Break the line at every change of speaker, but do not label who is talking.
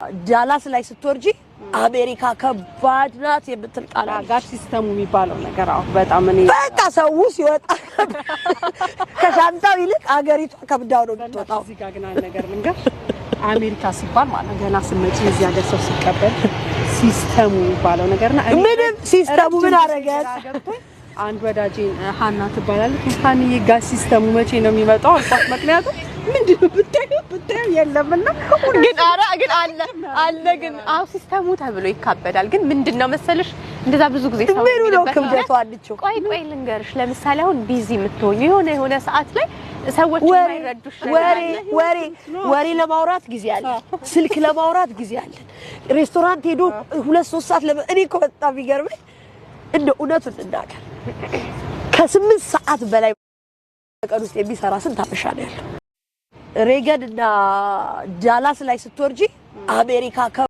ዳላስ ላይ ስትወርጂ አሜሪካ ከባድ ናት የምትልቃላ
ጋር ሲስተሙ የሚባለው ነገር አው በጣም እኔ
በቃ ሰው ሲወጣ ከሻንጣው ይልቅ አገሪቷ ከብዳው ነው የምትወጣው።
እዚህ ጋር ግን አንድ ነገር ልንገር አሜሪካ ሲባል ማለት ገና ስመጪ እዚህ ሀገር ሰው ሲቀበል ሲስተሙ የሚባለው ነገርና
ምንም ሲስተሙ ምን አረገ
አንድ ወዳጄ ሃና ትባላለች ሃኒዬ ጋር ሲስተሙ መቼ ነው የሚመጣው አልኳት ምክንያቱም ምንድነው ብታዩ የለምና
ግን አለ ግን አው ሲስተሙ ተብሎ ይካበዳል ግን ምንድነው መሰለሽ እንደዛ ብዙ ጊዜ ሰው
ነው ክብደቱ አልችው
ቆይ ልንገርሽ ለምሳሌ አሁን ቢዚ የምትሆኚ የሆነ ሰዓት ላይ ሰዎች የማይረዱሽ
ወሬ ለማውራት ጊዜ አለ ስልክ ለማውራት ጊዜ አለ ሬስቶራንት ሄዶ 2-3 ሰዓት እኔ እኮ በጣም ይገርመኝ እንደ እውነቱን እናገር ከ8 ሰዓት በላይ ቀን ውስጥ የሚሰራ ስንት አበሻ ነው ያለው ሬገን እና ዳላስ ላይ ስትወርጂ አሜሪካ